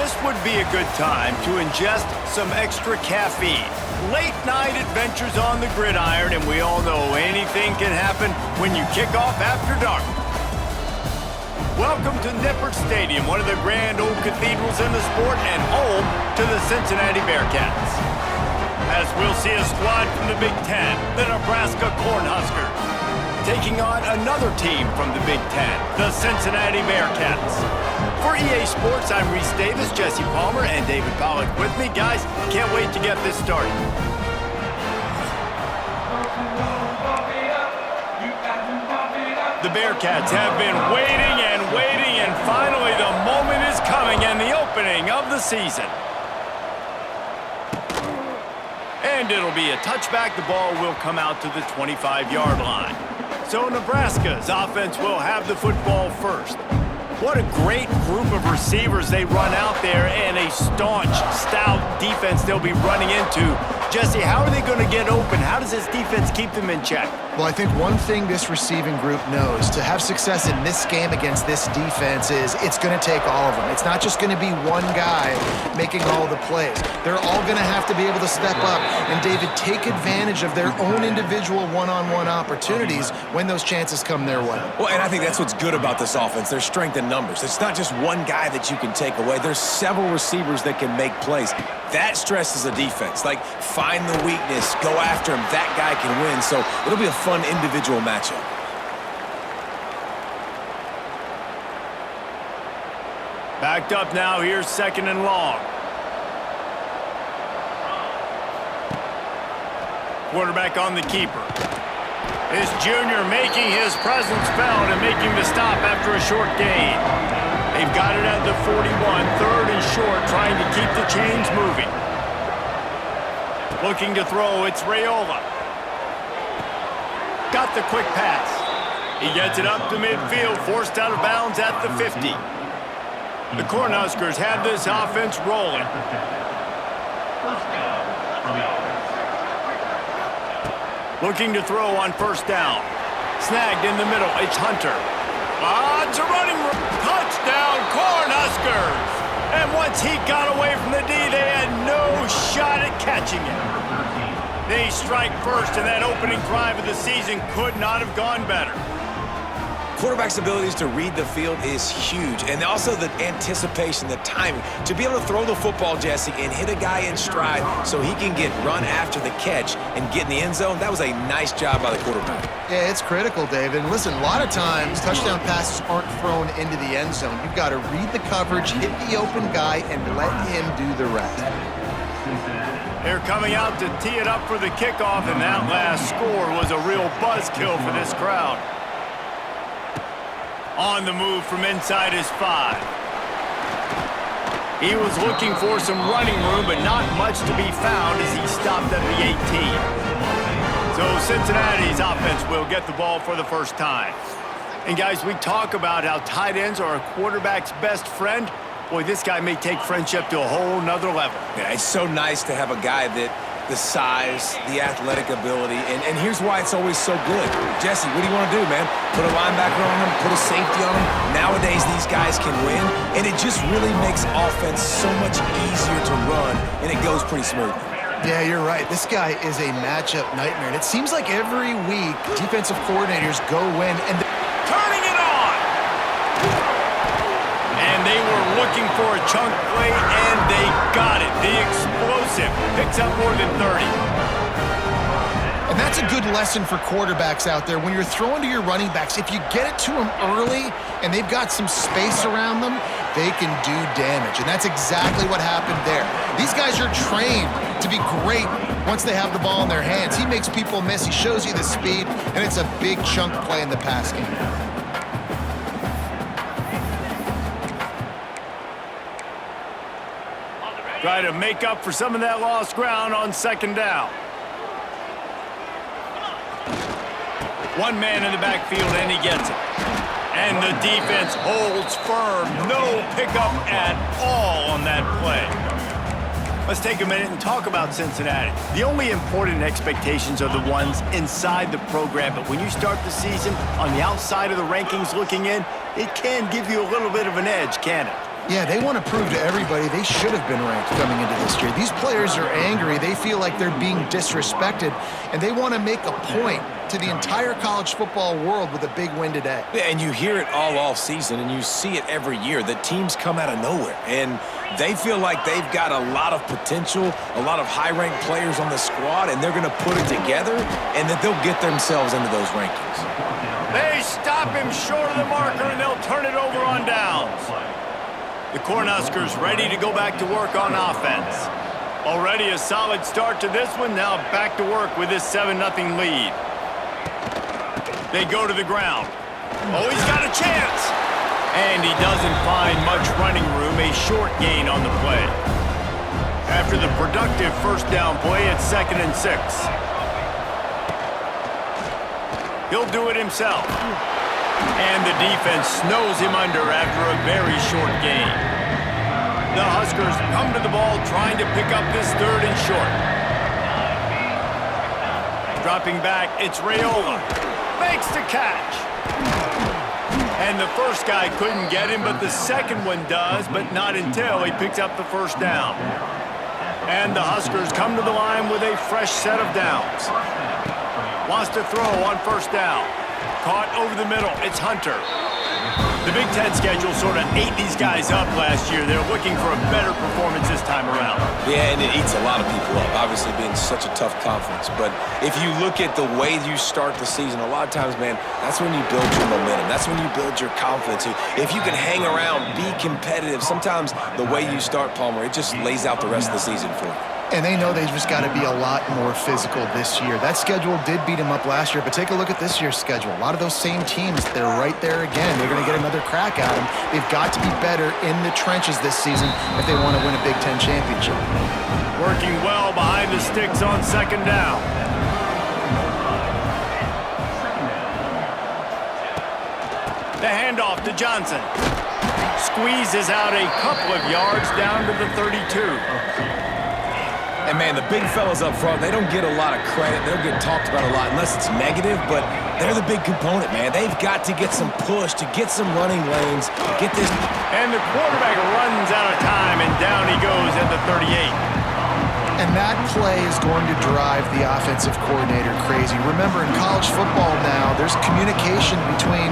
This would be a good time to ingest some extra caffeine. Late night adventures on the gridiron, and we all know anything can happen when you kick off after dark. Welcome to Nippert Stadium, one of the grand old cathedrals in the sport and home to the Cincinnati Bearcats. As we'll see a squad from the Big Ten, the Nebraska Cornhuskers, taking on another team from the Big Ten, the Cincinnati Bearcats. For EA Sports, I'm Reese Davis, Jesse Palmer, and David Pollack with me. Guys, can't wait to get this started. The Bearcats have been waiting and finally the moment is coming and the opening of the season. And it'll be a touchback. The ball will come out to the 25-yard line. So Nebraska's offense will have the football first. What a great group of receivers they run out there, and a staunch, stout defense they'll be running into. Jesse, how are they going to get open? How does this defense keep them in check? Well, I think one thing this receiving group knows to have success in this game against this defense is it's going to take all of them. It's not just going to be one guy making all the plays. They're all going to have to be able to step up and, David, take advantage of their own individual one-on-one opportunities when those chances come their way. Well, and I think that's what's good about this offense, their strength in numbers. It's not just one guy that you can take away. There's several receivers that can make plays. That stresses a defense. Like, find the weakness, go after him. That guy can win. So it'll be a fun individual matchup. Backed up now. Here's second and long. Quarterback on the keeper. This junior making his presence felt and making the stop after a short gain. They've got it at the 41, third and short, trying to keep the chains moving. Looking to throw, it's Raiola. Got the quick pass. He gets it up to midfield, forced out of bounds at the 50. The Cornhuskers have this offense rolling. Looking to throw on first down. Snagged in the middle, it's Hunter. It's a running touchdown, Cornhuskers! And once he got away from the D, they had no shot at catching him. They strike first, and that opening drive of the season could not have gone better. Quarterback's abilities to read the field is huge, and also the anticipation, the timing. To be able to throw the football, Jesse, and hit a guy in stride so he can get run after the catch and get in the end zone, that was a nice job by the quarterback. Yeah, it's critical, David. And listen, a lot of times touchdown passes aren't thrown into the end zone. You've got to read the coverage, hit the open guy, and let him do the rest. They're coming out to tee it up for the kickoff, and that last score was a real buzzkill for this crowd. On the move from inside his 5. He was looking for some running room, but not much to be found as he stopped at the 18. So Cincinnati's offense will get the ball for the first time. And guys, we talk about how tight ends are a quarterback's best friend. Boy, this guy may take friendship to a whole nother level. Yeah, it's so nice to have a guy that the size, the athletic ability, and here's why it's always so good. Jesse, what do you want to do, man? Put a linebacker on him, put a safety on him. Nowadays, these guys can win, and it just really makes offense so much easier to run, and it goes pretty smooth. Yeah, you're right. This guy is a matchup nightmare, and it seems like every week defensive coordinators go in and turning it on! And they were looking for a chunk play, and they got it. The explosive picks up more than 30. And that's a good lesson for quarterbacks out there. When you're throwing to your running backs, if you get it to them early and they've got some space around them, they can do damage. And that's exactly what happened there. These guys are trained to be great once they have the ball in their hands. He makes people miss. He shows you the speed, and it's a big chunk play in the pass game. Try to make up for some of that lost ground on second down. One man in the backfield, and he gets it. And the defense holds firm. No pickup at all on that play. Let's take a minute and talk about Cincinnati. The only important expectations are the ones inside the program, but when you start the season on the outside of the rankings looking in, it can give you a little bit of an edge, can it? Yeah, they want to prove to everybody they should have been ranked coming into this year. These players are angry. They feel like they're being disrespected, and they want to make a point to the entire college football world with a big win today. Yeah, and you hear it all season, and you see it every year. The teams come out of nowhere, and they feel like they've got a lot of potential, a lot of high-ranked players on the squad, and they're going to put it together, and that they'll get themselves into those rankings. They stop him short of the marker, and they'll turn it over on downs. The Cornhuskers ready to go back to work on offense. Already a solid start to this one. Now back to work with this 7-0 lead. They go to the ground. Oh, he's got a chance. And he doesn't find much running room. A short gain on the play. After the productive first down play, it's 2nd and 6. He'll do it himself. And the defense snows him under after a very short gain. The Huskers come to the ball trying to pick up this 3rd and short. Dropping back, it's Raiola. Makes the catch. And the first guy couldn't get him, but the second one does, but not until he picks up the first down. And the Huskers come to the line with a fresh set of downs. Wants to throw on first down. Caught over the middle. It's Hunter. The Big Ten schedule sort of ate these guys up last year. They're looking for a better performance this time around. Yeah, and it eats a lot of people up, obviously being such a tough conference. But if you look at the way you start the season, a lot of times, man, that's when you build your momentum. That's when you build your confidence. If you can hang around, be competitive, sometimes the way you start, Palmer, it just lays out the rest of the season for you. And they know they've just got to be a lot more physical this year. That schedule did beat them up last year, but take a look at this year's schedule. A lot of those same teams, they're right there again. They're going to get another crack at them. They've got to be better in the trenches this season if they want to win a Big Ten championship. Working well behind the sticks on 2nd down. The handoff to Johnson. Squeezes out a couple of yards down to the 32. And, man, the big fellas up front, they don't get a lot of credit. They'll get talked about a lot unless it's negative, but they're the big component, man. They've got to get some push, to get some running lanes, get this. And the quarterback runs out of time, and down he goes at the 38. And that play is going to drive the offensive coordinator crazy. Remember, in college football now, there's communication between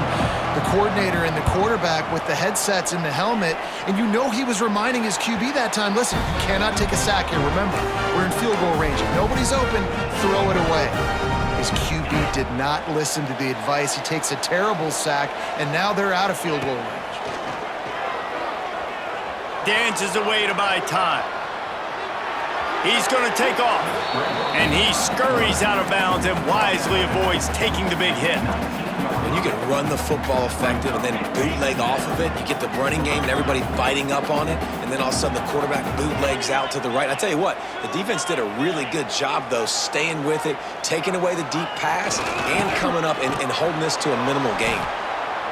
the coordinator and the quarterback with the headsets in the helmet, and you know he was reminding his QB that time, listen, you cannot take a sack here. Remember, we're in field goal range. If nobody's open, throw it away. His QB did not listen to the advice. He takes a terrible sack, and now they're out of field goal range. Dances away to buy time. He's going to take off, and he scurries out of bounds and wisely avoids taking the big hit. And you can run the football effective and then bootleg off of it. You get the running game and everybody biting up on it, and then all of a sudden the quarterback bootlegs out to the right. I tell you what, the defense did a really good job, though, staying with it, taking away the deep pass, and coming up and holding this to a minimal gain.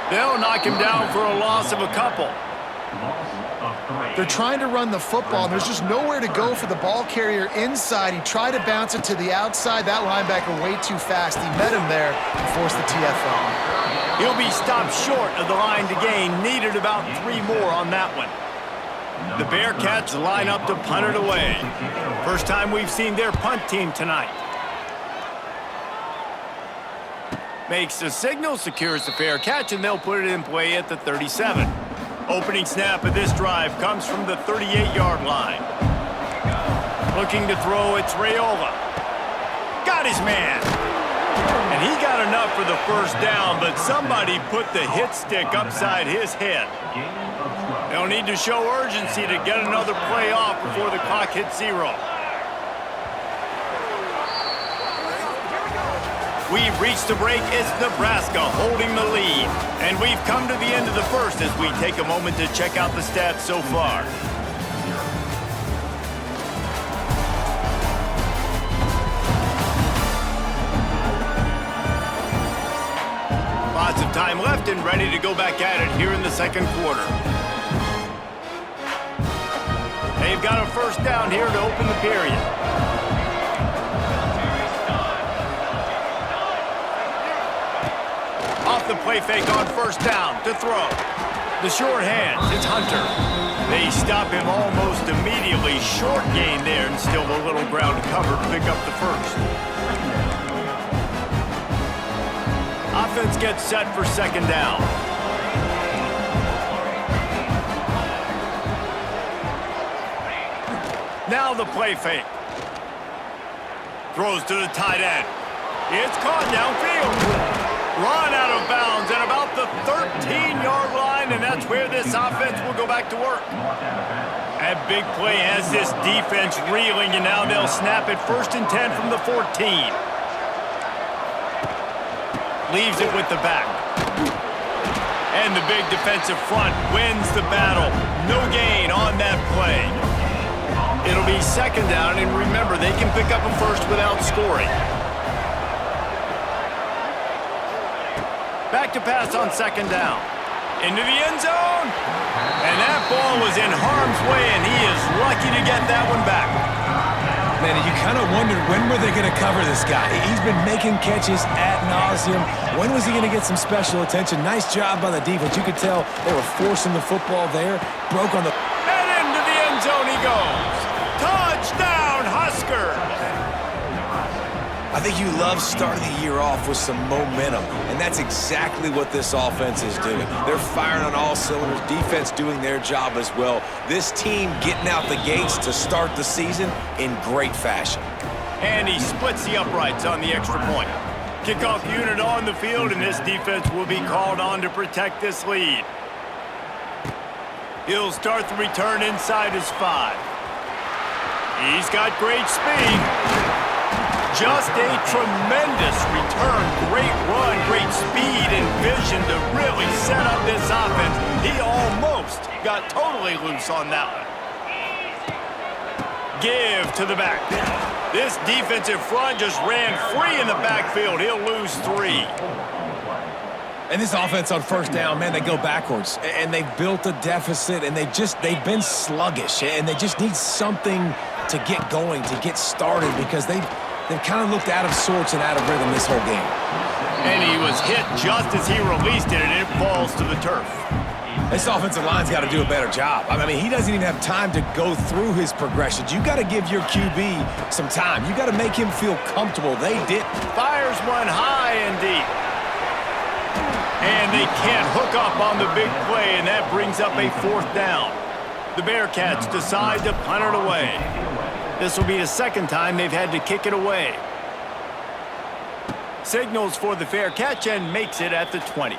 They'll knock him down for a loss of a couple. They're trying to run the football, and there's just nowhere to go for the ball carrier inside. He tried to bounce it to the outside. That linebacker way too fast. He met him there and forced the TFL. He'll be stopped short of the line to gain. Needed about 3 more on that one. The Bearcats line up to punt it away. First time we've seen their punt team tonight. Makes the signal, secures the fair catch, and they'll put it in play at the 37. Opening snap of this drive comes from the 38-yard line. Looking to throw, it's Raiola. Got his man. And he got enough for the first down, but somebody put the hit stick upside his head. They'll need to show urgency to get another play off before the clock hits 0. We've reached the break. It's Nebraska holding the lead. And we've come to the end of the first as we take a moment to check out the stats so far. Lots of time left and ready to go back at it here in the second quarter. They've got a first down here to open the period. Off the play fake on first down to throw. The short hands, it's Hunter. They stop him almost immediately. Short gain there and still a little ground to cover to pick up the first. Offense gets set for second down. Now the play fake. Throws to the tight end. It's caught downfield. Run out of bounds at about the 13-yard line, and that's where this offense will go back to work. That big play has this defense reeling, and now they'll snap it 1st and 10 from the 14. Leaves it with the back. And the big defensive front wins the battle. No gain on that play. It'll be second down, and remember, they can pick up a first without scoring. Back to pass on second down. Into the end zone. And that ball was in harm's way, and he is lucky to get that one back. Man, you kind of wondered when were they going to cover this guy. He's been making catches ad nauseum. When was he going to get some special attention? Nice job by the defense. You could tell they were forcing the football there. Broke on the... And into the end zone he goes. Touchdown, Huskers! I think you love starting the year off with some momentum, and that's exactly what this offense is doing. They're firing on all cylinders, defense doing their job as well. This team getting out the gates to start the season in great fashion. And he splits the uprights on the extra point. Kickoff unit on the field, and this defense will be called on to protect this lead. He'll start the return inside his 5. He's got great speed. Just a tremendous return. Great run, great speed and vision to really set up this offense. He almost got totally loose on that one. Give to the back. This defensive front just ran free in the backfield. He'll lose 3. And this offense on first down, man, they go backwards. And they've built a deficit, and they've been sluggish. And they just need something to get going, to get started, because they've kind of looked out of sorts and out of rhythm this whole game. And he was hit just as he released it, and it falls to the turf. This offensive line's got to do a better job. I mean, he doesn't even have time to go through his progressions. You got to give your QB some time. You got to make him feel comfortable. They did. Fires one high and deep. And they can't hook up on the big play, and that brings up a 4th down. The Bearcats decide to punt it away. This will be the second time they've had to kick it away. Signals for the fair catch and makes it at the 20.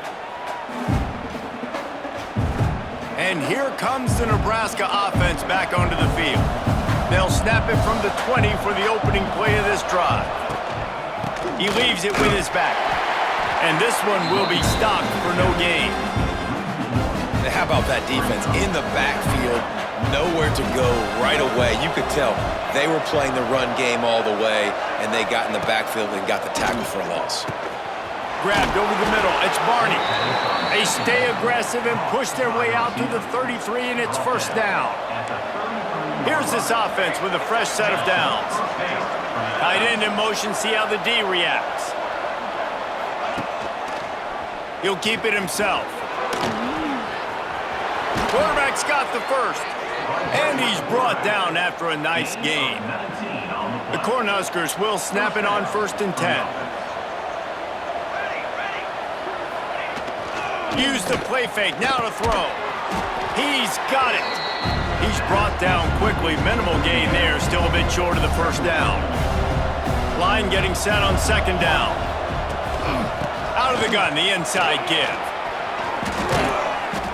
And here comes the Nebraska offense back onto the field. They'll snap it from the 20 for the opening play of this drive. He leaves it with his back. And this one will be stopped for no gain. How about that defense in the backfield? Nowhere to go right away. You could tell they were playing the run game all the way, and they got in the backfield and got the tackle for a loss. Grabbed over the middle. It's Barney. They stay aggressive and push their way out to the 33, and it's first down. Here's this offense with a fresh set of downs. Tight end in motion, see how the D reacts. He'll keep it himself. Quarterback's got the first. And he's brought down after a nice gain. The Cornhuskers will snap it on 1st and 10. Use the play fake, now to throw. He's got it. He's brought down quickly. Minimal gain there, still a bit short of the first down. Line getting set on second down. Out of the gun, the inside give.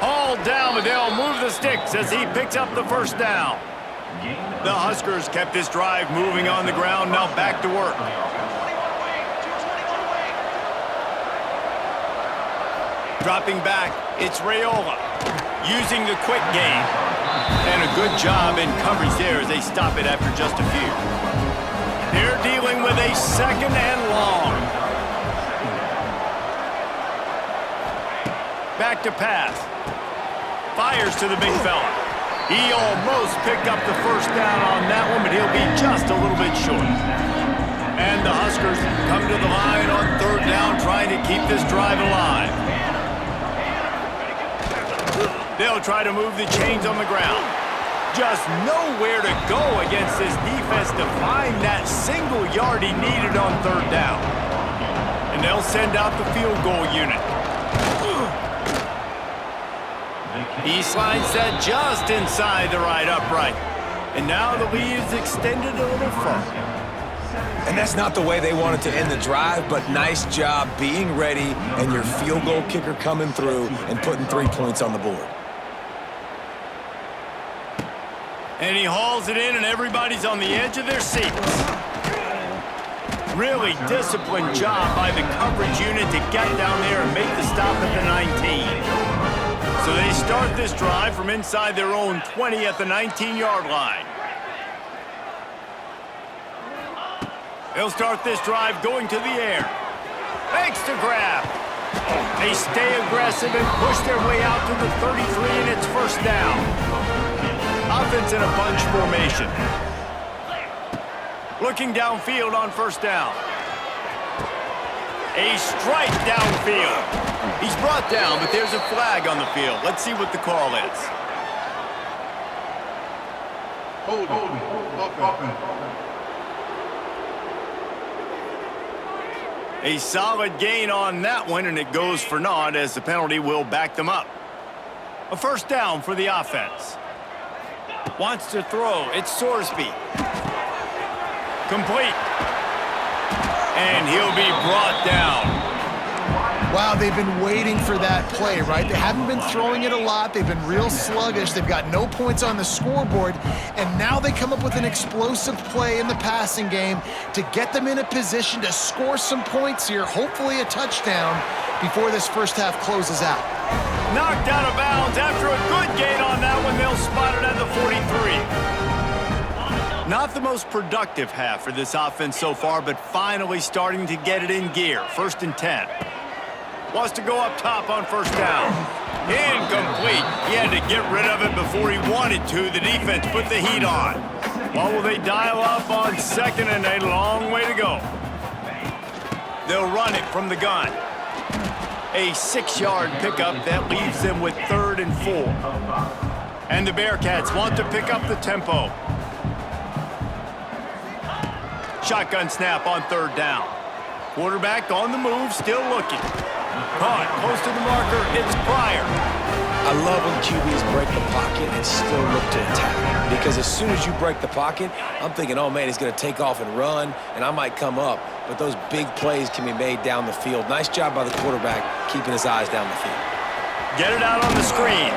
Hauled down, but they'll move the sticks as he picks up the first down. The Huskers kept this drive moving on the ground, now back to work. Dropping back, it's Raiola. Using the quick game. And a good job in coverage there as they stop it after just a few. They're dealing with a second and long. Back to pass. Fires to the big fella. He almost picked up the first down on that one, but he'll be just a little bit short. And the Huskers come to the line on third down, trying to keep this drive alive. They'll try to move the chains on the ground. Just nowhere to go against this defense to find that single yard he needed on third down. And they'll send out the field goal unit. He slides that just inside the right upright. And now the lead is extended a little further. And that's not the way they wanted to end the drive, but nice job being ready and your field goal kicker coming through and putting 3 points on the board. And he hauls it in, and everybody's on the edge of their seats. Really disciplined job by the coverage unit to get down there and make the stop at the 19. So they start this drive from inside their own 20 at the 19-yard line. They'll start this drive going to the air. Fakes to grab. They stay aggressive and push their way out to the 33, and it's first down. Offense in a bunch formation. Looking downfield on first down. A strike downfield. He's brought down, but there's a flag on the field. Let's see what the call is. A solid gain on that one, and it goes for naught as the penalty will back them up. A first down for the offense. Wants to throw. It's Sorsby. Complete. And he'll be brought down. Wow, they've been waiting for that play, right? They haven't been throwing it a lot. They've been real sluggish. They've got no points on the scoreboard. And now they come up with an explosive play in the passing game to get them in a position to score some points here, hopefully a touchdown, before this first half closes out. Knocked out of bounds after a good gain on that one. They'll spot it at the 43. Not the most productive half for this offense so far, but finally starting to get it in gear. First and 10. Wants to go up top on first down. Incomplete. He had to get rid of it before he wanted to. The defense put the heat on. Well, will they dial up on second and a long way to go? They'll run it from the gun. A 6-yard pickup that leaves them with 3rd and 4. And the Bearcats want to pick up the tempo. Shotgun snap on third down. Quarterback on the move, still looking. Caught close to the marker, it's Pryor. I love when QBs break the pocket and still look to attack. Because as soon as you break the pocket, I'm thinking, oh man, he's going to take off and run, and I might come up. But those big plays can be made down the field. Nice job by the quarterback keeping his eyes down the field. Get it out on the screen.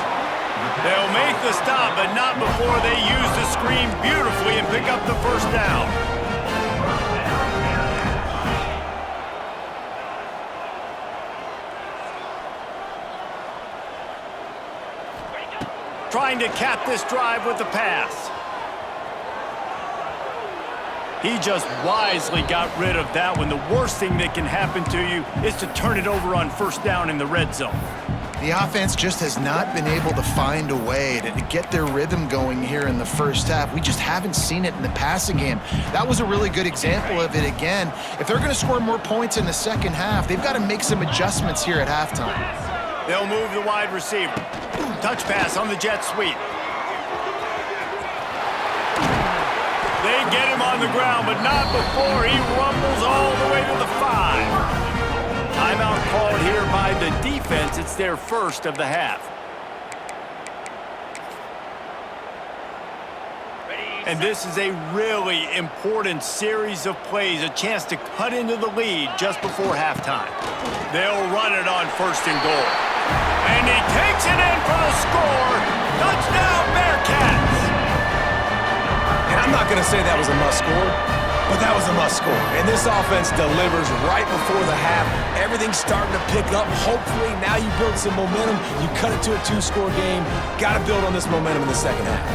They'll make the stop, but not before they use the screen beautifully and pick up the first down. Trying to cap this drive with the pass. He just wisely got rid of that one. The worst thing that can happen to you is to turn it over on first down in the red zone. The offense just has not been able to find a way to get their rhythm going here in the first half. We just haven't seen it in the passing game. That was a really good example of it again. If they're going to score more points in the second half, they've got to make some adjustments here at halftime. They'll move the wide receiver. Touch pass on the jet sweep. They get him on the ground, but not before he rumbles all the way to the 5. Timeout called here by the defense. It's their first of the half. And this is a really important series of plays, a chance to cut into the lead just before halftime. They'll run it on first and goal. And he takes it in for the score. Touchdown, Bearcats! And I'm not going to say that was a must-score, but that was a must-score. And this offense delivers right before the half. Everything's starting to pick up. Hopefully, now you build some momentum. You cut it to a 2-score game. Got to build on this momentum in the second half.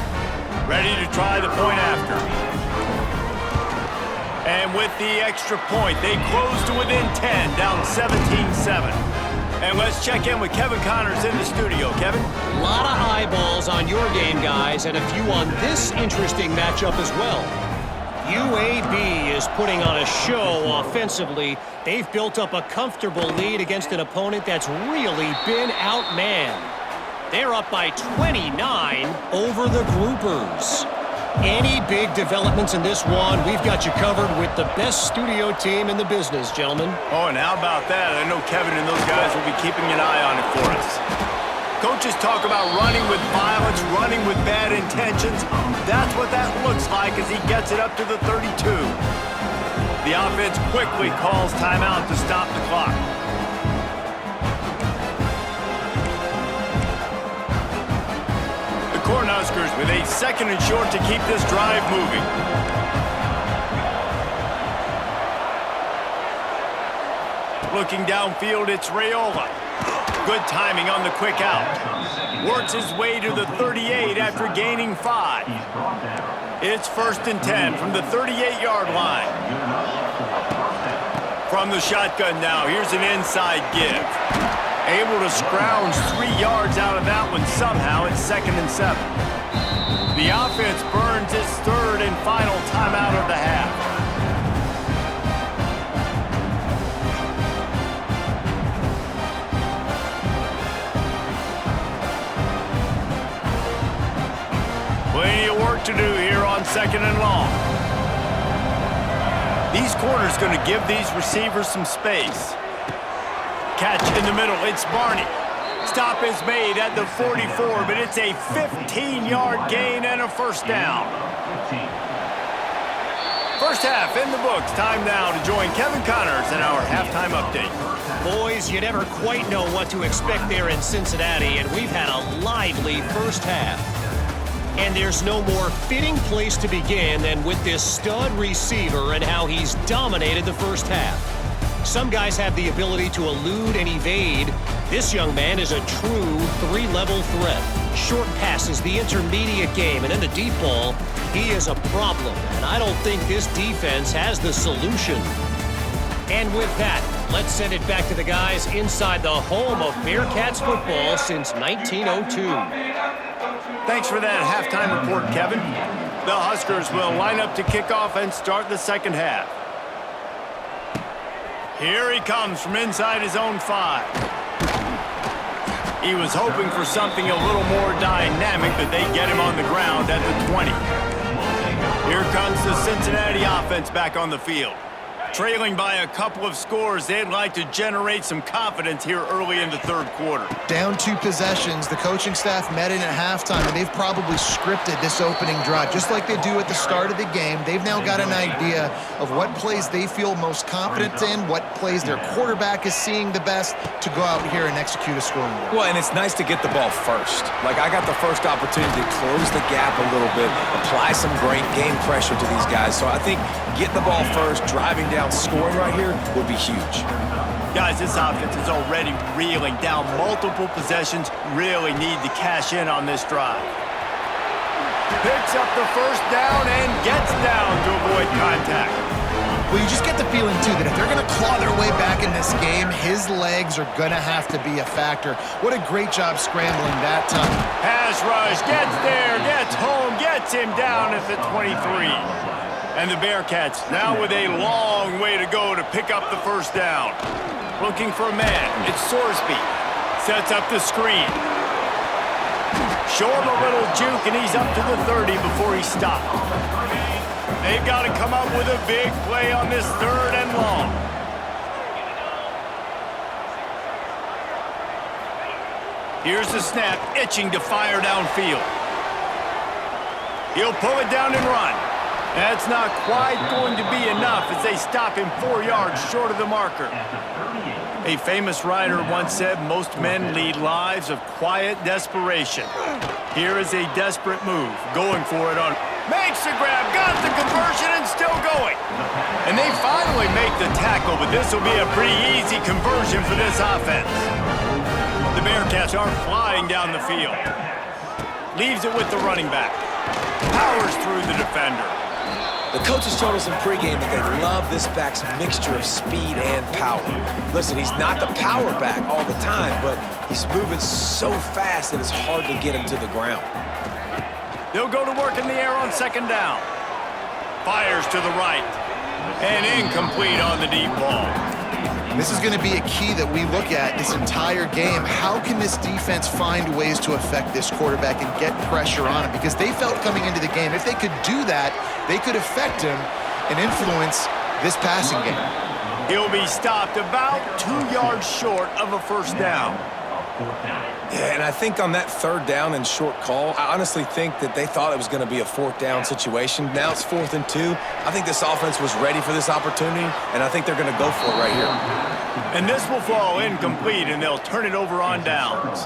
Ready to try the point after. And with the extra point, they close to within 10, down 17-7. And let's check in with Kevin Connors in the studio. Kevin? A lot of eyeballs on your game, guys, and a few on this interesting matchup as well. UAB is putting on a show offensively. They've built up a comfortable lead against an opponent that's really been outmanned. They're up by 29 over the Groupers. Any big developments in this one, we've got you covered with the best studio team in the business, gentlemen. Oh, and how about that? I know Kevin and those guys will be keeping an eye on it for us. Coaches talk about running with violence, running with bad intentions. That's what that looks like as he gets it up to the 32. The offense quickly calls timeout to stop the clock. Cornhuskers with a 2nd and short to keep this drive moving. Looking downfield, it's Raiola. Good timing on the quick out. Works his way to the 38 after gaining 5. It's 1st and 10 from the 38-yard line. From the shotgun now, here's an inside give. Able to scrounge 3 yards out of that one somehow. It's 2nd and 7. The offense burns its 3rd and final timeout of the half. Plenty of work to do here on 2nd and long. These corners going to give these receivers some space. Catch in the middle, it's Barney. Stop is made at the 44, but it's a 15-yard gain and a 1st down. First half in the books. Time now to join Kevin Connors in our halftime update. Boys, you never quite know what to expect there in Cincinnati, and we've had a lively first half. And there's no more fitting place to begin than with this stud receiver and how he's dominated the first half. Some guys have the ability to elude and evade. This young man is a true 3-level threat. Short passes, the intermediate game, and then the deep ball, he is a problem. And I don't think this defense has the solution. And with that, let's send it back to the guys inside the home of Bearcats football since 1902. Thanks for that halftime report, Kevin. The Huskers will line up to kick off and start the second half. Here he comes from inside his own 5. He was hoping for something a little more dynamic, but they get him on the ground at the 20. Here comes the Cincinnati offense back on the field. Trailing by a couple of scores, they'd like to generate some confidence here early in the 3rd quarter. Down 2 possessions, the coaching staff met in at halftime, and they've probably scripted this opening drive. Just like they do at the start of the game, they've now got an idea of what plays they feel most confident in, what plays their quarterback is seeing the best to go out here and execute a scoring drive. Well, and it's nice to get the ball first. Like, I got the first opportunity to close the gap a little bit, apply some great game pressure to these guys. So I think getting the ball first, driving down, scoring right here would be huge. Guys, this offense is already reeling down multiple possessions. Really need to cash in on this drive. Picks up the 1st down and gets down to avoid contact. Well, you just get the feeling, too, that if they're going to claw their way back in this game, his legs are going to have to be a factor. What a great job scrambling that time. Pass rush, gets there, gets home, gets him down at the 23. And the Bearcats now with a long way to go to pick up the 1st down. Looking for a man. It's Sorsby. Sets up the screen. Show him a little juke, and he's up to the 30 before he stopped. They've got to come up with a big play on this 3rd and long. Here's the snap, itching to fire downfield. He'll pull it down and run. That's not quite going to be enough as they stop him 4 yards short of the marker. A famous writer once said, most men lead lives of quiet desperation. Here is a desperate move, going for it on. Makes the grab, got the conversion, and still going. And they finally make the tackle, but this will be a pretty easy conversion for this offense. The Bearcats are flying down the field. Leaves it with the running back. Powers through the defender. The coaches told us in pregame that they love this back's mixture of speed and power. Listen, he's not the power back all the time, but he's moving so fast that it's hard to get him to the ground. They'll go to work in the air on 2nd down. Fires to the right. And incomplete on the deep ball. This is going to be a key that we look at this entire game. How can this defense find ways to affect this quarterback and get pressure on him? Because they felt coming into the game, if they could do that, they could affect him and influence this passing game. He'll be stopped about 2 yards short of a first down. Yeah, and I think on that third down and short call, I honestly think that they thought it was going to be a fourth down situation. Now it's 4th and 2. I think this offense was ready for this opportunity, and I think they're going to go for it right here. And this will fall incomplete, and they'll turn it over on downs.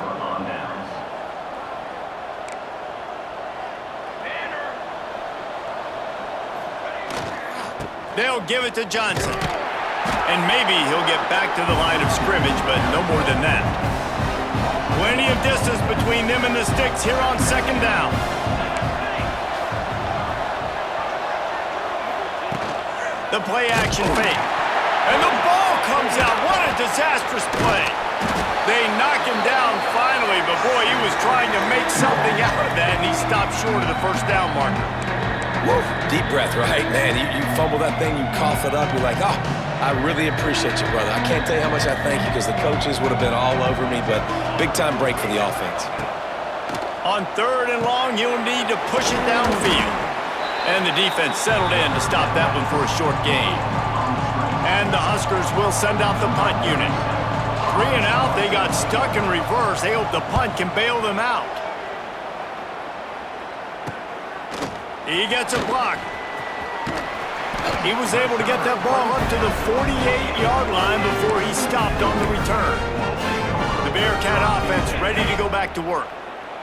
They'll give it to Johnson. And maybe he'll get back to the line of scrimmage, but no more than that. Plenty of distance between them and the sticks here on second down. The play action fake. And the ball comes out. What a disastrous play. They knock him down finally, but boy, he was trying to make something out of that, and he stopped short of the first down marker. Woo. Deep breath, right? Man, you fumble that thing, you cough it up, you're like, oh, I really appreciate you, brother. I can't tell you how much I thank you because the coaches would have been all over me, but big-time break for the offense. On 3rd and long, you'll need to push it downfield. And the defense settled in to stop that one for a short gain. And the Huskers will send out the punt unit. 3 and out, they got stuck in reverse. They hope the punt can bail them out. He gets a block. He was able to get that ball up to the 48-yard line before he stopped on the return. The Bearcat offense ready to go back to work.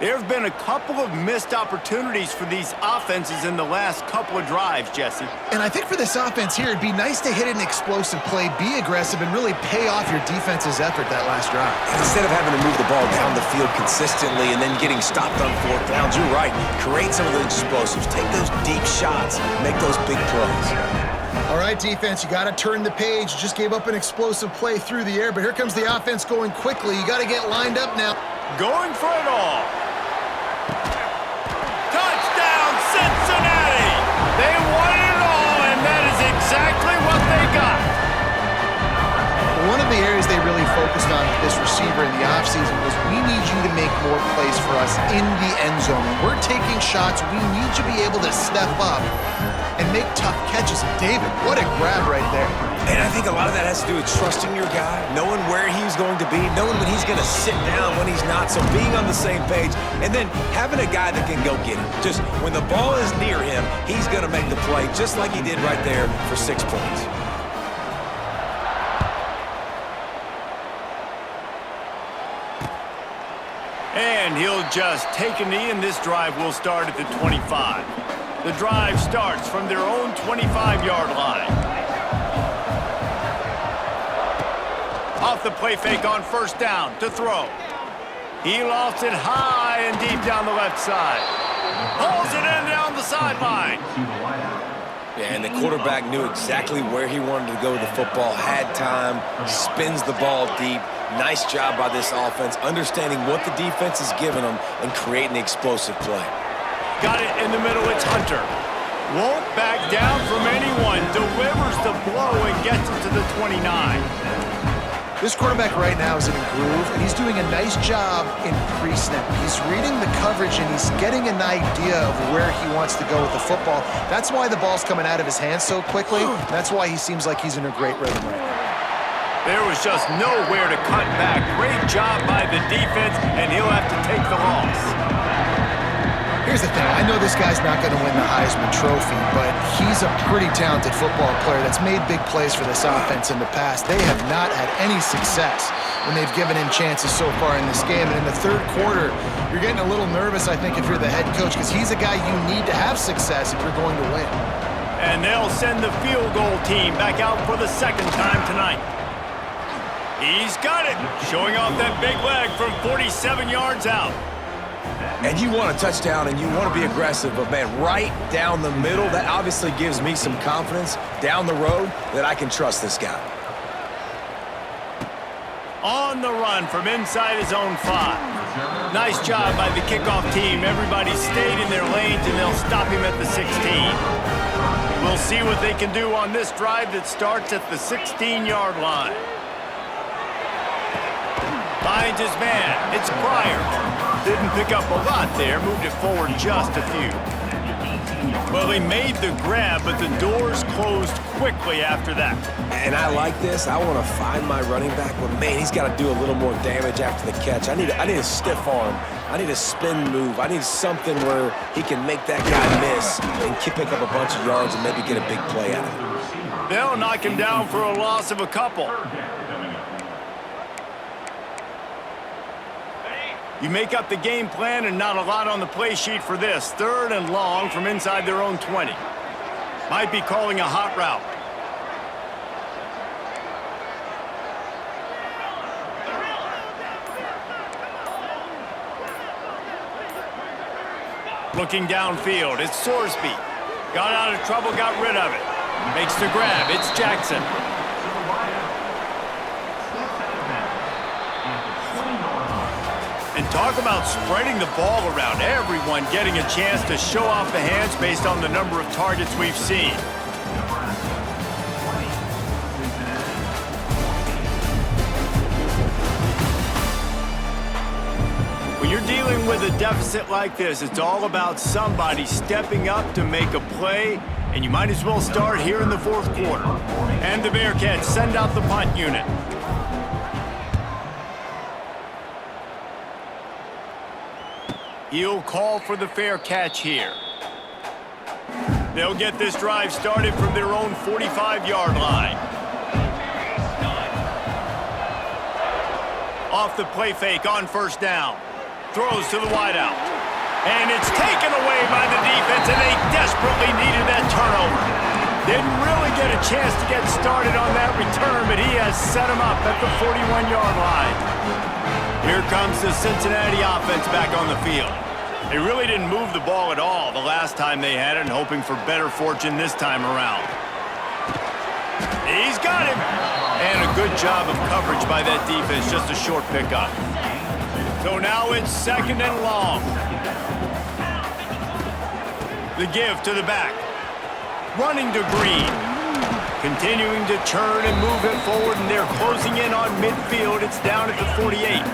There have been a couple of missed opportunities for these offenses in the last couple of drives, Jesse. And I think for this offense here, it'd be nice to hit an explosive play, be aggressive, and really pay off your defense's effort that last drive. Instead of having to move the ball down the field consistently and then getting stopped on 4th downs, you're right. Create some of those explosives. Take those deep shots. Make those big plays. All right, defense, you got to turn the page. You just gave up an explosive play through the air, but here comes the offense going quickly. You got to get lined up now. Going for it all. Touchdown, Cincinnati! They won it all, and that is exactly what they got. One of the areas they really focused on with this receiver in the offseason was we need you to make more plays for us in the end zone. When we're taking shots, we need you to be able to step up and make tough catches. And David, what a grab right there. And I think a lot of that has to do with trusting your guy, knowing where he's going to be, knowing when he's going to sit down, when he's not, so being on the same page, and then having a guy that can go get him. Just when the ball is near him, he's going to make the play just like he did right there for 6 points. And he'll just take a knee, and this drive will start at the 25. The drive starts from their own 25-yard line. Off the play fake on first down to throw. He lofts it high and deep down the left side. Pulls it in down the sideline. Yeah, and the quarterback knew exactly where he wanted to go with the football, had time, spins the ball deep. Nice job by this offense, understanding what the defense is giving them and creating the explosive play. Got it in the middle, it's Hunter. Won't back down from anyone, delivers the blow and gets it to the 29. This quarterback right now is in a groove, and he's doing a nice job in pre-snap. He's reading the coverage, and he's getting an idea of where he wants to go with the football. That's why the ball's coming out of his hands so quickly. That's why he seems like he's in a great rhythm right now. There was just nowhere to cut back. Great job by the defense, and he'll have to take the loss. Here's the thing. I know this guy's not going to win the Heisman Trophy, but he's a pretty talented football player that's made big plays for this offense in the past. They have not had any success when they've given him chances so far in this game. And in the third quarter, you're getting a little nervous, I think, if you're the head coach, because he's a guy you need to have success if you're going to win. And they'll send the field goal team back out for the second time tonight. He's got it, showing off that big leg from 47 yards out. And you want a touchdown and you want to be aggressive, but man, right down the middle, that obviously gives me some confidence down the road that I can trust this guy. On the run from inside his own 5. Nice job by the kickoff team. Everybody stayed in their lanes, and they'll stop him at the 16. We'll see what they can do on this drive that starts at the 16-yard line. Finds his man. It's Pryor. Didn't pick up a lot there. Moved it forward just a few. Well, he made the grab, but the doors closed quickly after that. And I like this. I want to find my running back, but man, he's got to do a little more damage after the catch. I need a stiff arm. I need a spin move. I need something where he can make that guy miss and pick up a bunch of yards and maybe get a big play out of it. They'll knock him down for a loss of a couple. You make up the game plan and not a lot on the play sheet for this. 3rd and long from inside their own 20. Might be calling a hot route. Looking downfield, it's Sorsby. Got out of trouble, got rid of it. Makes the grab, it's Jackson. And talk about spreading the ball around. Everyone getting a chance to show off the hands based on the number of targets we've seen. When you're dealing with a deficit like this, it's all about somebody stepping up to make a play, and you might as well start here in the 4th quarter. And the Bearcats send out the punt unit. He'll call for the fair catch here. They'll get this drive started from their own 45-yard line. Off the play fake on 1st down. Throws to the wideout. And it's taken away by the defense, and they desperately needed that turnover. Didn't really get a chance to get started on that return, but he has set him up at the 41-yard line. Here comes the Cincinnati offense back on the field. They really didn't move the ball at all the last time they had it, and hoping for better fortune this time around. He's got him! And a good job of coverage by that defense, just a short pickup. So now it's 2nd and long. The give to the back. Running to Green. Continuing to churn and move it forward, and they're closing in on midfield. It's down at the 48.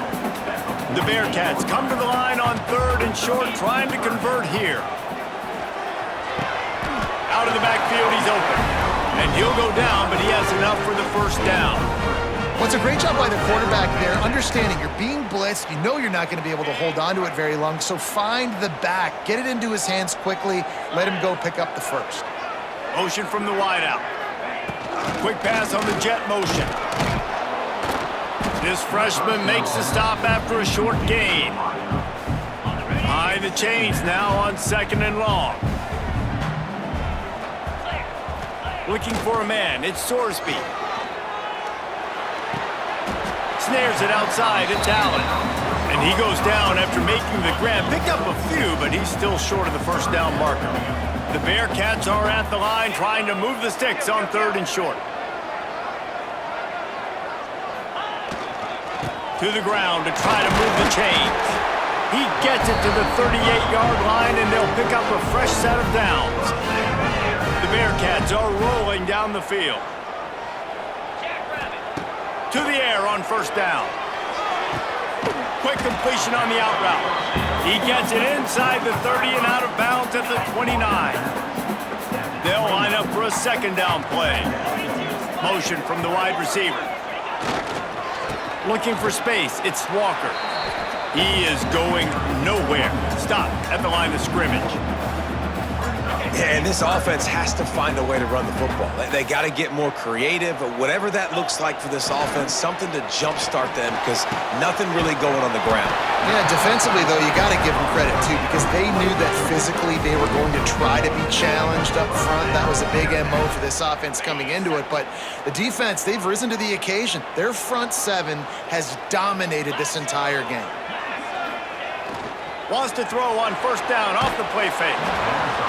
The Bearcats come to the line on 3rd and short, trying to convert here. Out of the backfield, he's open. And he'll go down, but he has enough for the 1st down. Well, it's a great job by the quarterback there, understanding you're being blitzed. You know you're not going to be able to hold on to it very long, so find the back. Get it into his hands quickly. Let him go pick up the 1st. Motion from the wideout. Quick pass on the jet motion. This freshman makes the stop after a short gain. Behind the chains now on 2nd and long. Looking for a man, it's Sorsby. Snares it outside, it's Allen. And he goes down after making the grab. Picked up a few, but he's still short of the 1st down marker. The Bearcats are at the line trying to move the sticks on 3rd and short. To the ground to try to move the chains. He gets it to the 38-yard line, and they'll pick up a fresh set of downs. The Bearcats are rolling down the field. To the air on 1st down. Quick completion on the out route. He gets it inside the 30 and out of bounds at the 29. They'll line up for a 2nd down play. Motion from the wide receiver. Looking for space, it's Walker. He is going nowhere. Stop at the line of scrimmage. Yeah, and this offense has to find a way to run the football. They got to get more creative, but whatever that looks like for this offense, something to jumpstart them, because nothing really going on the ground. Yeah, defensively, though, you got to give them credit, too, because they knew that physically they were going to try to be challenged up front. That was a big MO for this offense coming into it, but the defense, they've risen to the occasion. Their front 7 has dominated this entire game. Wants to throw on 1st down off the play fake.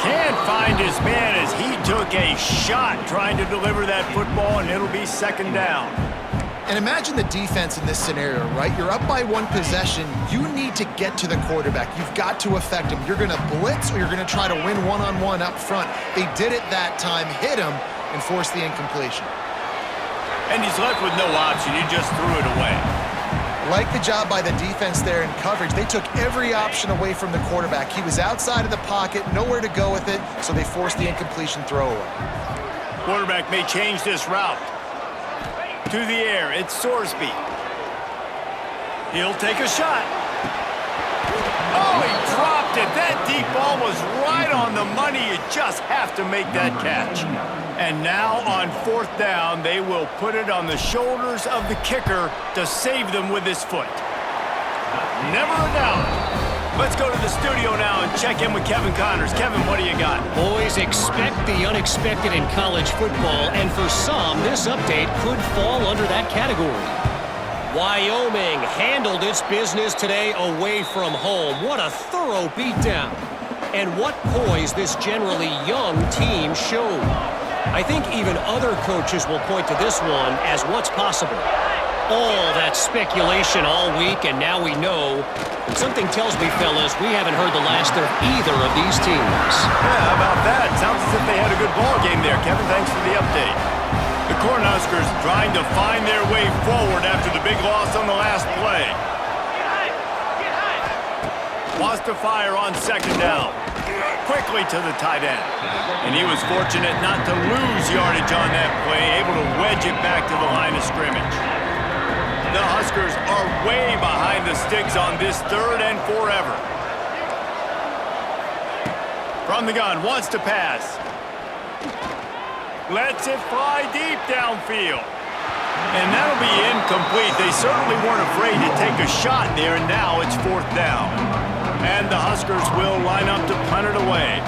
Can't find his man as he took a shot trying to deliver that football, and it'll be 2nd down. And imagine the defense in this scenario, right? You're up by 1 possession. You need to get to the quarterback. You've got to affect him. You're going to blitz, or you're going to try to win one-on-one up front. They did it that time, hit him, and forced the incompletion. And he's left with no option. He just threw it away. Like the job by the defense there in coverage. They took every option away from the quarterback. He was outside of the pocket, nowhere to go with it, so they forced the incompletion throwaway. Quarterback may change this route. To the air, it's Sorsby. He'll take a shot. Oh, he dropped it. That deep ball was right on the money. You just have to make that catch. And now on 4th down, they will put it on the shoulders of the kicker to save them with his foot. Never a doubt. Let's go to the studio now and check in with Kevin Connors. Kevin, what do you got? Boys, expect the unexpected in college football, and for some, this update could fall under that category. Wyoming handled its business today away from home. What a thorough beatdown. And what poise this generally young team showed. I think even other coaches will point to this one as what's possible. All that speculation all week, and now we know. And something tells me, fellas, we haven't heard the last of either of these teams. Yeah, how about that? Sounds as if they had a good ball game there, Kevin. Thanks for the update. The Cornhuskers trying to find their way forward after the big loss on the last play. Wants to fire on 2nd down. Quickly to the tight end. And he was fortunate not to lose yardage on that play, able to wedge it back to the line of scrimmage. The Huskers are way behind the sticks on this 3rd and forever. From the gun, wants to pass. Lets it fly deep downfield. And that'll be incomplete. They certainly weren't afraid to take a shot there, and now it's 4th down. And the Huskers will line up to punt it away.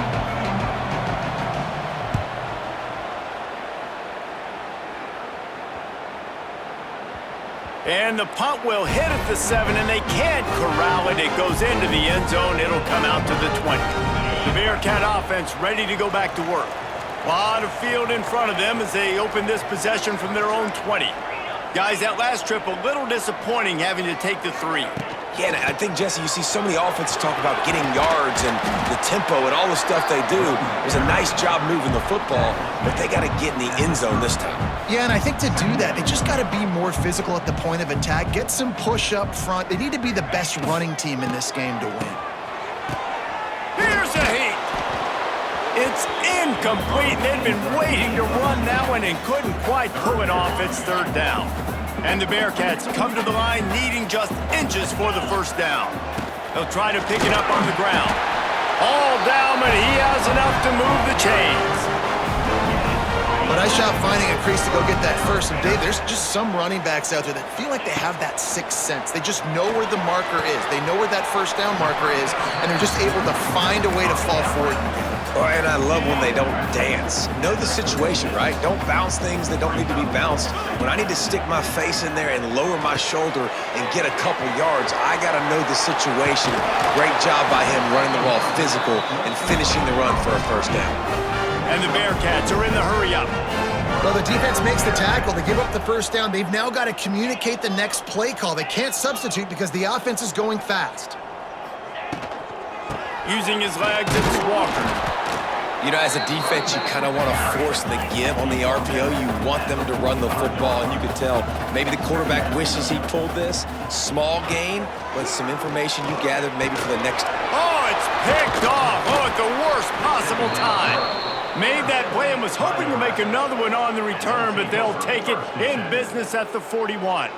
And the punt will hit at the 7, and they can't corral it. It goes into the end zone. It'll come out to the 20. The Bearcat offense ready to go back to work. A lot of field in front of them as they open this possession from their own 20. Guys, that last trip a little disappointing having to take the 3. Yeah, and I think, Jesse, you see so many offenses talk about getting yards and the tempo and all the stuff they do. It was a nice job moving the football, but they got to get in the end zone this time. Yeah, and I think to do that, they just got to be more physical at the point of attack, get some push up front. They need to be the best running team in this game to win. Here's a heat. It's incomplete. They'd been waiting to run that one and couldn't quite pull it off. It's 3rd down. And the Bearcats come to the line needing just inches for the 1st down. They'll try to pick it up on the ground. All down, but he has enough to move the chains. But I shot finding a crease to go get that first. And Dave, there's just some running backs out there that feel like they have that 6th sense. They just know where the marker is. They know where that 1st down marker is, and they're just able to find a way to fall forward. Oh, and I love when they don't dance. Know the situation, right? Don't bounce things that don't need to be bounced. When I need to stick my face in there and lower my shoulder and get a couple yards, I got to know the situation. Great job by him running the ball physical and finishing the run for a 1st down. And the Bearcats are in the hurry-up. Well, the defense makes the tackle. They give up the 1st down. They've now got to communicate the next play call. They can't substitute because the offense is going fast. Using his legs, it's Walker. You know, as a defense, you kind of want to force the give on the RPO. You want them to run the football, and you can tell maybe the quarterback wishes he pulled this. Small gain, but some information you gathered maybe for the next. Oh, it's picked off. Oh, at the worst possible time. Made that play and was hoping to make another one on the return, but they'll take it in business at the 41.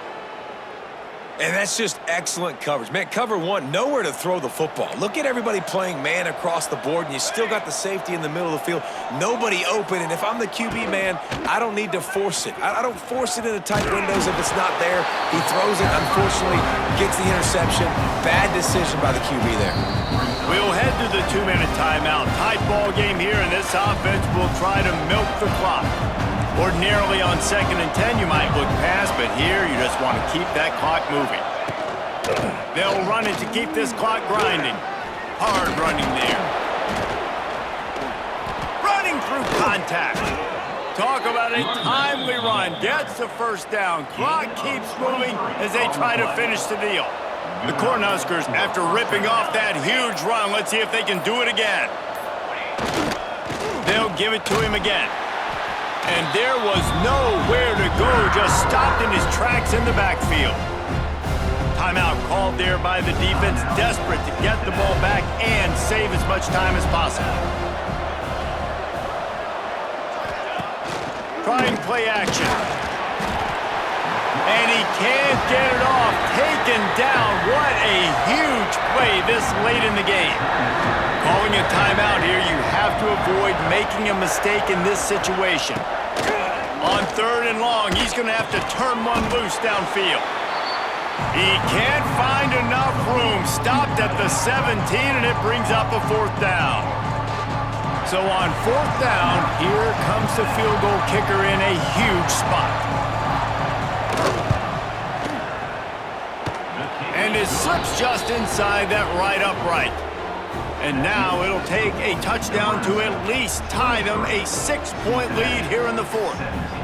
And that's just excellent coverage. Man, cover 1, nowhere to throw the football. Look at everybody playing man across the board, and you still got the safety in the middle of the field. Nobody open, and if I'm the QB, man, I don't need to force it. I don't force it into tight windows if it's not there. He throws it, unfortunately, gets the interception. Bad decision by the QB there. We'll head to the 2-minute timeout. Tight ball game here, and this offense will try to milk the clock. Ordinarily on 2nd and 10, you might look past, but here you just want to keep that clock moving. They'll run it to keep this clock grinding. Hard running there. Running through contact. Talk about a timely run. Gets the 1st down. Clock keeps moving as they try to finish the deal. The Cornhuskers, after ripping off that huge run, let's see if they can do it again. They'll give it to him again. And there was nowhere to go, just stopped in his tracks in the backfield. Timeout called there by the defense, desperate to get the ball back and save as much time as possible. Trying play action. And he can't get it off. Taken down. What a huge play this late in the game. Calling a timeout here, you have to avoid making a mistake in this situation. On 3rd and long, he's going to have to turn one loose downfield. He can't find enough room. Stopped at the 17, and it brings up a 4th down. So on 4th down, here comes the field goal kicker in a huge spot. And it slips just inside that right upright. And now it'll take a touchdown to at least tie them a 6-point lead here in the 4th.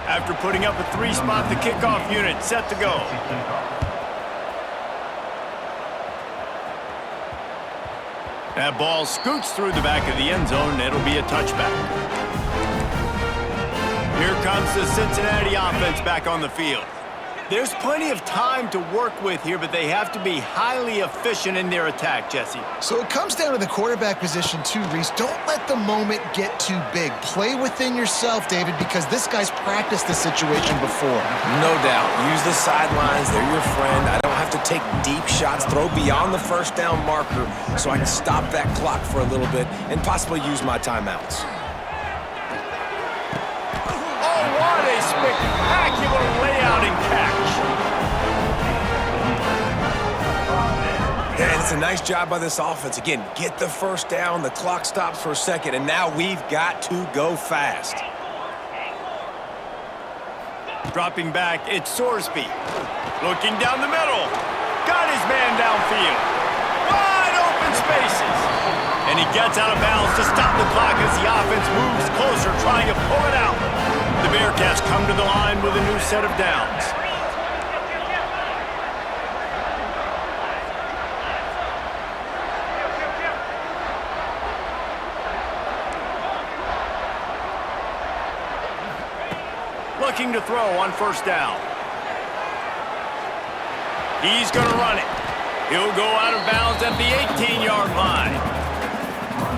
After putting up a 3-spot, the kickoff unit set to go. That ball scoots through the back of the end zone, and it'll be a touchback. Here comes the Cincinnati offense back on the field. There's plenty of time to work with here, but they have to be highly efficient in their attack, Jesse. So it comes down to the quarterback position too, Reese. Don't let the moment get too big. Play within yourself, David, because this guy's practiced the situation before. No doubt. Use the sidelines. They're your friend. I don't have to take deep shots. Throw beyond the 1st down marker so I can stop that clock for a little bit and possibly use my timeouts. What a spectacular layout and catch. And it's a nice job by this offense. Again, get the 1st down. The clock stops for a second, and now we've got to go fast. Dropping back, it's Sorsby. Looking down the middle. Got his man downfield. Wide open spaces. And he gets out of bounds to stop the clock as the offense moves closer, trying to pull it out. The Bearcats come to the line with a new set of downs. Looking to throw on 1st down. He's going to run it. He'll go out of bounds at the 18-yard line.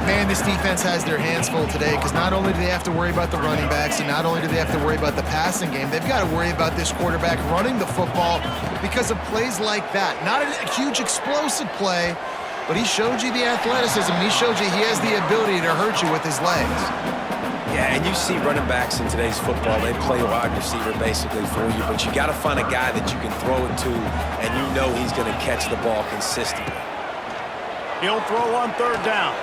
Man, this defense has their hands full today because not only do they have to worry about the running backs and not only do they have to worry about the passing game, they've got to worry about this quarterback running the football because of plays like that. Not a huge explosive play, but he showed you the athleticism. He showed you he has the ability to hurt you with his legs. Yeah, and you see running backs in today's football, they play wide receiver basically for you, but you got to find a guy that you can throw it to and you know he's going to catch the ball consistently. He'll throw on 3rd down.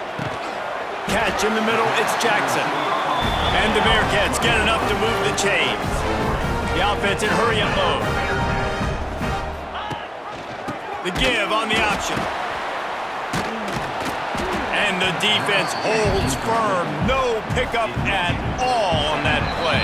Catch in the middle, it's Jackson. And the Bearcats get enough to move the chains. The offense in hurry-up mode. The give on the option. And the defense holds firm. No pickup at all on that play.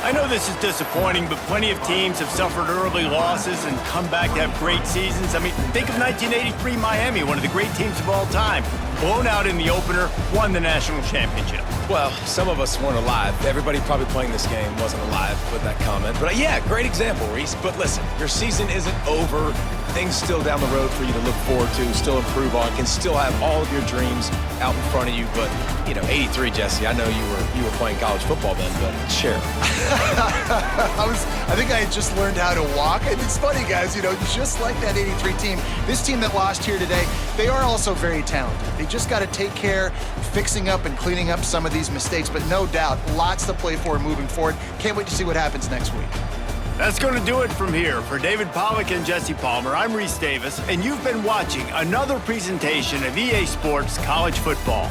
I know this is disappointing, but plenty of teams have suffered early losses and come back to have great seasons. I mean, think of 1983 Miami, one of the great teams of all time. Blown out in the opener, won the national championship. Well, some of us weren't alive. Everybody probably playing this game wasn't alive with that comment. But yeah, great example, Reese. But listen, your season isn't over. Things still down the road for you to look forward to, still improve on, can still have all of your dreams out in front of you. But, you know, 83, Jesse, I know you were playing college football then, but share. I think I had just learned how to walk. And it's funny, guys, you know, just like that 83 team, this team that lost here today, they are also very talented. They just got to take care, fixing up and cleaning up some of these mistakes. But no doubt, lots to play for moving forward. Can't wait to see what happens next week. That's going to do it from here. For David Pollack and Jesse Palmer, I'm Reese Davis, and you've been watching another presentation of EA Sports College Football.